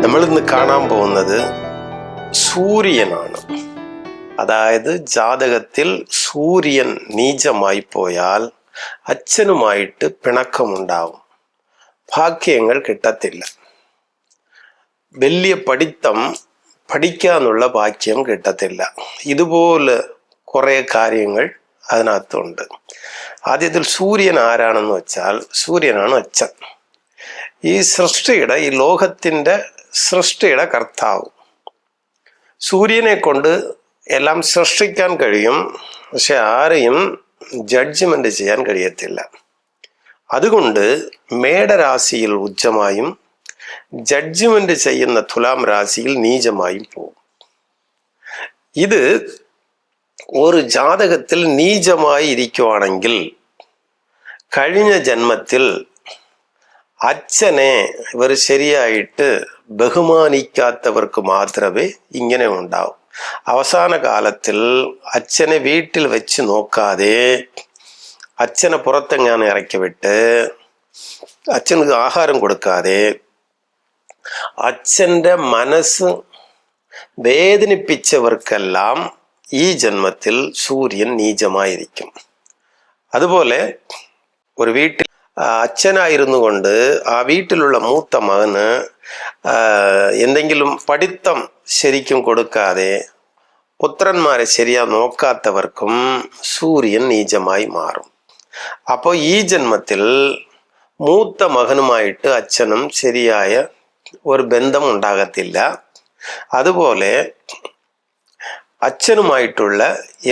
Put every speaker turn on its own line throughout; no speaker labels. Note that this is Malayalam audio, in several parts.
നമ്മൾ ഇന്ന് കാണാൻ പോകുന്നത് സൂര്യനാണ്. അതായത് ജാതകത്തിൽ സൂര്യൻ നീചമായി പോയാൽ അച്ഛനുമായിട്ട് പിണക്കമുണ്ടാവും, ഭാഗ്യങ്ങൾ കിട്ടത്തില്ല, വലിയ പഠിക്കാനുള്ള ഭാഗ്യം കിട്ടത്തില്ല. ഇതുപോലെ കുറേ കാര്യങ്ങൾ അതിനകത്തുണ്ട്. ആദ്യത്തിൽ സൂര്യൻ ആരാണെന്ന് വെച്ചാൽ സൂര്യനാണ് അച്ഛൻ. ഈ ലോകത്തിൻ്റെ സൃഷ്ടിയുടെ കർത്താവ്. സൂര്യനെ കൊണ്ട് എല്ലാം സൃഷ്ടിക്കാൻ കഴിയും, പക്ഷെ ആരെയും ജഡ്ജ്മെന്റ് ചെയ്യാൻ കഴിയത്തില്ല. അതുകൊണ്ട് മേടരാശിയിൽ ഉച്ചമായും ജഡ്ജ്മെന്റ് ചെയ്യുന്ന തുലാം രാശിയിൽ നീചമായും പോകും. ഇത് ഒരു ജാതകത്തിൽ നീചമായി ഇരിക്കുവാണെങ്കിൽ കഴിഞ്ഞ ജന്മത്തിൽ അച്ഛനെ ഇവർ ശരിയായിട്ട് ബഹുമാനിക്കാത്തവർക്ക് മാത്രമേ ഇങ്ങനെ ഉണ്ടാവും. അവസാന കാലത്തിൽ അച്ഛനെ വീട്ടിൽ വെച്ച് നോക്കാതെ അച്ഛനെ പുറത്തെങ്ങാനും ഇറക്കി വിട്ട് അച്ഛന് ആഹാരം കൊടുക്കാതെ അച്ഛൻ്റെ മനസ്സ് വേദനിപ്പിച്ചവർക്കെല്ലാം ഈ ജന്മത്തിൽ സൂര്യൻ നീചമായിരിക്കും. അതുപോലെ ഒരു വീട്ടിൽ അച്ഛനായിരുന്നു കൊണ്ട് ആ വീട്ടിലുള്ള മൂത്ത മകന് എന്തെങ്കിലും പഠിത്തം ശരിക്കും കൊടുക്കാതെ പുത്രന്മാരെ ശരിയാ നോക്കാത്തവർക്കും സൂര്യൻ നീചമായി മാറും. അപ്പോൾ ഈ ജന്മത്തിൽ മൂത്ത മകനുമായിട്ട് അച്ഛനും ശരിയായ ഒരു ബന്ധം ഉണ്ടാകത്തില്ല. അതുപോലെ അച്ഛനുമായിട്ടുള്ള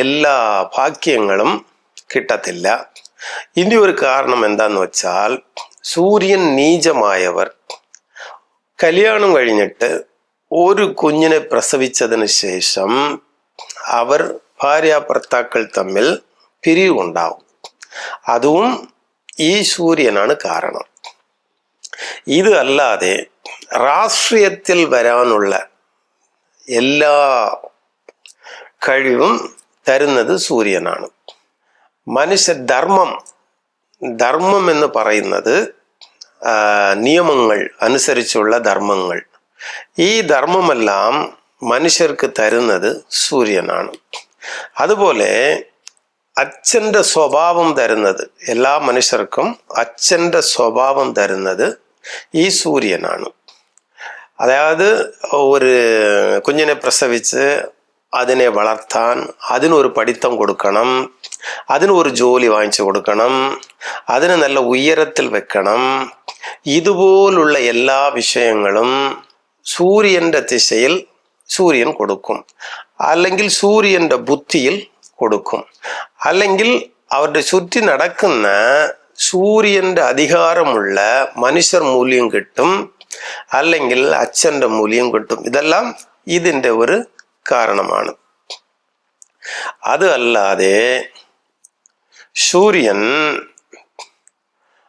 എല്ലാ ഭാഗ്യങ്ങളും കിട്ടത്തില്ല. ഇനി ഒരു കാരണം എന്താന്ന് വെച്ചാൽ സൂര്യൻ നീചമായവർ കല്യാണം കഴിഞ്ഞിട്ട് ഒരു കുഞ്ഞിനെ പ്രസവിച്ചതിന് ശേഷം അവർ ഭാര്യാഭർത്താക്കൾ തമ്മിൽ പിരിവുണ്ടാവും. അതും ഈ സൂര്യനാണ് കാരണം. ഇത് അല്ലാതെ രാഷ്ട്രീയത്തിൽ വരാനുള്ള എല്ലാ കഴിവും തരുന്നത് സൂര്യനാണ്. ധർമ്മം എന്ന് പറയുന്നത് നിയമങ്ങൾ അനുസരിച്ചുള്ള ധർമ്മങ്ങൾ. ഈ ധർമ്മമെല്ലാം മനുഷ്യർക്ക് തരുന്നത് സൂര്യനാണ്. അതുപോലെ അച്ഛൻ്റെ സ്വഭാവം തരുന്നത്, എല്ലാ മനുഷ്യർക്കും അച്ഛൻ്റെ സ്വഭാവം തരുന്നത് ഈ സൂര്യനാണ്. അതായത് ഒരു കുഞ്ഞിനെ പ്രസവിച്ച് അതിനെ വളർത്താൻ അതിനൊരു പഠിത്തം കൊടുക്കണം, അതിനൊരു ജോലി വാങ്ങിച്ചു കൊടുക്കണം, അതിനെ നല്ല ഉയരത്തിൽ വെക്കണം. ഇതുപോലുള്ള എല്ലാ വിഷയങ്ങളും സൂര്യൻ്റെ ദിശയിൽ സൂര്യൻ കൊടുക്കും, അല്ലെങ്കിൽ സൂര്യൻ്റെ ബുദ്ധിയിൽ കൊടുക്കും, അല്ലെങ്കിൽ അവരുടെ ചുറ്റി നടക്കുന്ന സൂര്യൻ്റെ അധികാരമുള്ള മനുഷ്യർ മൂല്യം കിട്ടും, അല്ലെങ്കിൽ അച്ഛൻ്റെ മൂല്യം കിട്ടും. ഇതെല്ലാം ഇതിൻ്റെ ഒരു കാരണമാണ്. അത് അല്ലാതെ സൂര്യൻ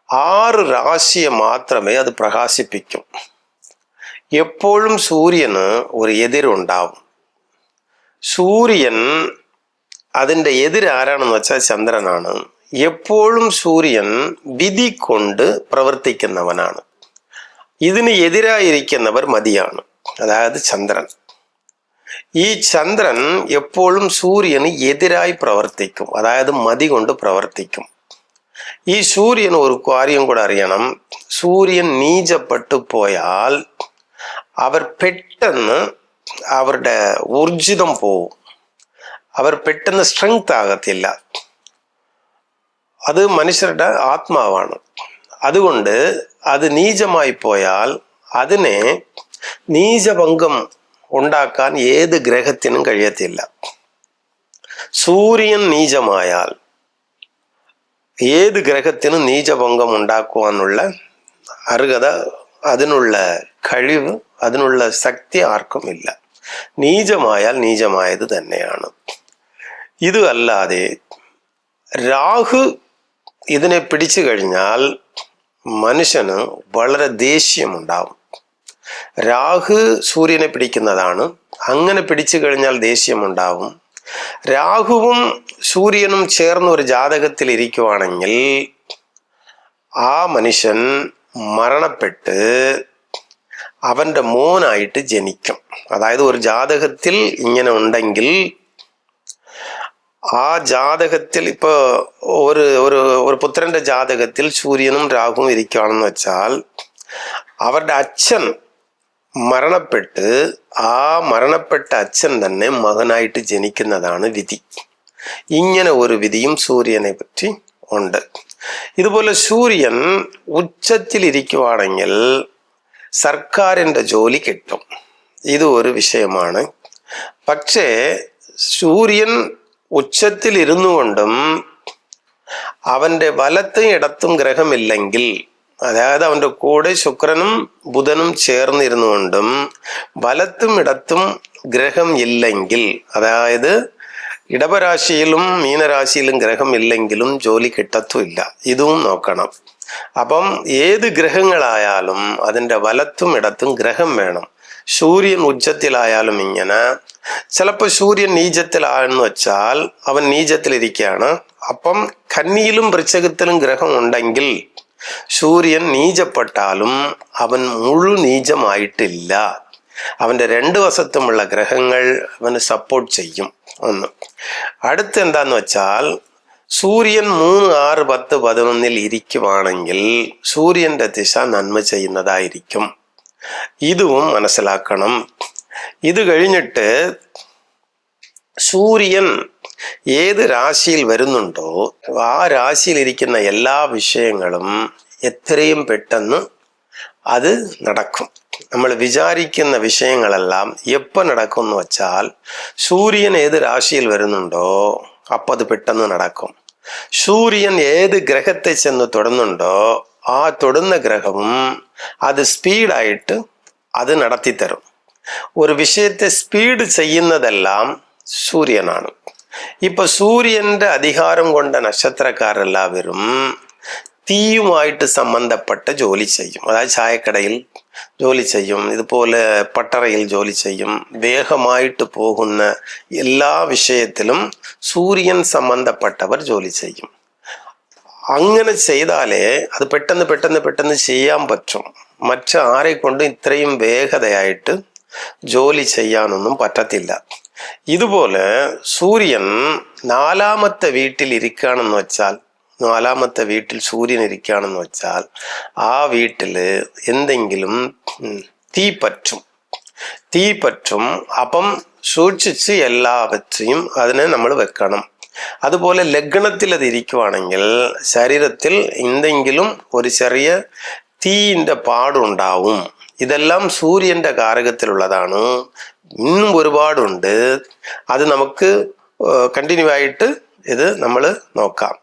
6 രാശിയെ മാത്രമേ അത് പ്രകാശിപ്പിക്കും. എപ്പോഴും സൂര്യന് ഒരു എതിരുണ്ടാവും. സൂര്യൻ അതിൻ്റെ എതിരാരാണെന്ന് വെച്ചാൽ ചന്ദ്രനാണ്. എപ്പോഴും സൂര്യൻ വിധി കൊണ്ട് പ്രവർത്തിക്കുന്നവനാണ്. ഇതിന് എതിരായിരിക്കുന്നവർ മതിയാണ്, അതായത് ചന്ദ്രൻ. ഈ ചന്ദ്രൻ എപ്പോഴും സൂര്യന് എതിരായി പ്രവർത്തിക്കും, അതായത് മതി കൊണ്ട് പ്രവർത്തിക്കും. ഈ സൂര്യൻ ഒരു കാര്യം കൂടെ അറിയണം, സൂര്യൻ നീചപ്പെട്ടു പോയാൽ അവർ പെട്ടെന്ന് അവരുടെ ഊർജിതം പോവും, അവർ പെട്ടെന്ന് സ്ട്രെങ്ത് ആകത്തില്ല. അത് മനുഷ്യരുടെ ആത്മാവാണ്. അതുകൊണ്ട് അത് നീചമായി പോയാൽ അതിനെ നീചഭംഗം ഉണ്ടാക്കാൻ ഏത് ഗ്രഹത്തിനും കഴിയത്തില്ല. സൂര്യൻ നീചമായാൽ ഏത് ഗ്രഹത്തിനും നീചഭംഗം ഉണ്ടാക്കുവാനുള്ള അർഹത, അതിനുള്ള കഴിവ്, അതിനുള്ള ശക്തി ആർക്കും ഇല്ല. നീചമായാൽ നീചമായത് തന്നെയാണ്. ഇത് അല്ലാതെ രാഹു ഇതിനെ പിടിച്ചു കഴിഞ്ഞാൽ മനുഷ്യന് വളരെ ദേഷ്യമുണ്ടാവും. രാഹു സൂര്യനെ പിടിക്കുന്നതാണ്. അങ്ങനെ പിടിച്ചു കഴിഞ്ഞാൽ ദേഷ്യമുണ്ടാവും. രാഹുവും സൂര്യനും ചേർന്ന് ഒരു ജാതകത്തിൽ ഇരിക്കുവാണെങ്കിൽ ആ മനുഷ്യൻ മരണപ്പെട്ട് അവന്റെ മോനായിട്ട് ജനിക്കും. അതായത് ഒരു ജാതകത്തിൽ ഇങ്ങനെ ഉണ്ടെങ്കിൽ ആ ജാതകത്തിൽ ഇപ്പൊ ഒരു ഒരു ഒരു പുത്രന്റെ ജാതകത്തിൽ സൂര്യനും രാഹുവും ഇരിക്കുകയാണെന്ന് വെച്ചാൽ അവരുടെ അച്ഛൻ മരണപ്പെട്ട് ആ മരണപ്പെട്ട അച്ഛൻ തന്നെ മകനായിട്ട് ജനിക്കുന്നതാണ് വിധി. ഇങ്ങനെ ഒരു വിധിയും സൂര്യനെ പറ്റി ഉണ്ട്. ഇതുപോലെ സൂര്യൻ ഉച്ചത്തിലിരിക്കുവാണെങ്കിൽ സർക്കാരിൻ്റെ ജോലി കിട്ടും. ഇത് ഒരു വിഷയമാണ്. പക്ഷേ സൂര്യൻ ഉച്ചത്തിൽ ഇരുന്നു കൊണ്ടും അവൻ്റെ വലത്തും ഇടത്തും ഗ്രഹമില്ലെങ്കിൽ, അതായത് അവൻ്റെ കൂടെ ശുക്രനും ബുധനും ചേർന്നിരുന്നു കൊണ്ടും വലത്തും ഇടത്തും ഗ്രഹം ഇല്ലെങ്കിൽ, അതായത് ഇടവരാശിയിലും മീനരാശിയിലും ഗ്രഹം ഇല്ലെങ്കിലും ജോലി കിട്ടത്തുമില്ല. ഇതും നോക്കണം. അപ്പം ഏത് ഗ്രഹങ്ങളായാലും അതിൻ്റെ വലത്തും ഇടത്തും ഗ്രഹം വേണം. സൂര്യൻ ഉച്ചത്തിലായാലും ഇങ്ങനെ. ചിലപ്പോൾ സൂര്യൻ നീചത്തിലാണെന്ന് വെച്ചാൽ അവൻ നീചത്തിലിരിക്കുകയാണ്. അപ്പം കന്നിയിലും വൃശ്ചികത്തിലും ഗ്രഹം ഉണ്ടെങ്കിൽ സൂര്യൻ നീചപ്പെട്ടാലും അവൻ മുഴു നീചമായിട്ടില്ല. അവൻ്റെ 2 വശത്തുമുള്ള ഗ്രഹങ്ങൾ അവന് സപ്പോർട്ട് ചെയ്യും. ഒന്ന്. അടുത്ത് എന്താന്ന് വെച്ചാൽ സൂര്യൻ 3, 6, 10, 11 ഇരിക്കുവാണെങ്കിൽ സൂര്യന്റെ ദിശ നന്മ ചെയ്യുന്നതായിരിക്കും. ഇതും മനസ്സിലാക്കണം. ഇത് കഴിഞ്ഞിട്ട് സൂര്യൻ ഏത് രാശിയിൽ വരുന്നുണ്ടോ ആ രാശിയിൽ ഇരിക്കുന്ന എല്ലാ വിഷയങ്ങളും എത്രയും പെട്ടെന്ന് അത് നടക്കും. നമ്മൾ വിചാരിക്കുന്ന വിഷയങ്ങളെല്ലാം എപ്പോൾ നടക്കും എന്ന് വെച്ചാൽ സൂര്യൻ ഏത് രാശിയിൽ വരുന്നുണ്ടോ അപ്പം അത് പെട്ടെന്ന് നടക്കും. സൂര്യൻ ഏത് ഗ്രഹത്തെ ചെന്ന് തൊടുന്നുണ്ടോ ആ തൊടുന്ന ഗ്രഹവും അത് സ്പീഡായിട്ട് അത് നടത്തിത്തരും. ഒരു വിഷയത്തെ സ്പീഡ് ചെയ്യുന്നതെല്ലാം സൂര്യനാണ്. ഇപ്പൊ സൂര്യന്റെ അധികാരം കൊണ്ട നക്ഷത്രക്കാരെല്ലാവരും തീയുമായിട്ട് സംബന്ധപ്പെട്ട ജോലി ചെയ്യും. അതായത് ചായക്കടയിൽ ജോലി ചെയ്യും, ഇതുപോലെ പട്ടറയിൽ ജോലി ചെയ്യും. വേഗമായിട്ട് പോകുന്ന എല്ലാ വിഷയത്തിലും സൂര്യൻ സംബന്ധപ്പെട്ടവർ ജോലി ചെയ്യും. അങ്ങനെ ചെയ്താലേ അത് പെട്ടെന്ന് പെട്ടെന്ന് പെട്ടെന്ന് ചെയ്യാൻ പറ്റും. മറ്റാരെ കൊണ്ടും ഇത്രയും വേഗതയായിട്ട് ജോലി ചെയ്യാനൊന്നും പറ്റത്തില്ല. ഇതുപോലെ സൂര്യൻ 4ാമത്തെ വീട്ടിൽ ഇരിക്കുകയാണെന്ന് വെച്ചാൽ, 4ാമത്തെ വീട്ടിൽ സൂര്യൻ ഇരിക്കുകയാണെന്ന് വെച്ചാൽ ആ വീട്ടിൽ എന്തെങ്കിലും തീ പറ്റും. അപ്പം സൂക്ഷിച്ച് എല്ലാവற்றைയും അതിനെ നമ്മൾ വെക്കണം. അതുപോലെ ലഗ്നത്തിൽ അത് ഇരിക്കുവാണെങ്കിൽ ശരീരത്തിൽ എന്തെങ്കിലും ഒരു ചെറിയ തീയിൻ്റെ പാടുണ്ടാവും. ഇതെല്ലാം സൂര്യന്റെ കാരകത്തിലുള്ളതാണ്. ഇന്നും ഒരുപാടുണ്ട്. അത് നമുക്ക് കണ്ടിന്യൂ ആയിട്ട് ഇത് നമ്മൾ നോക്കാം.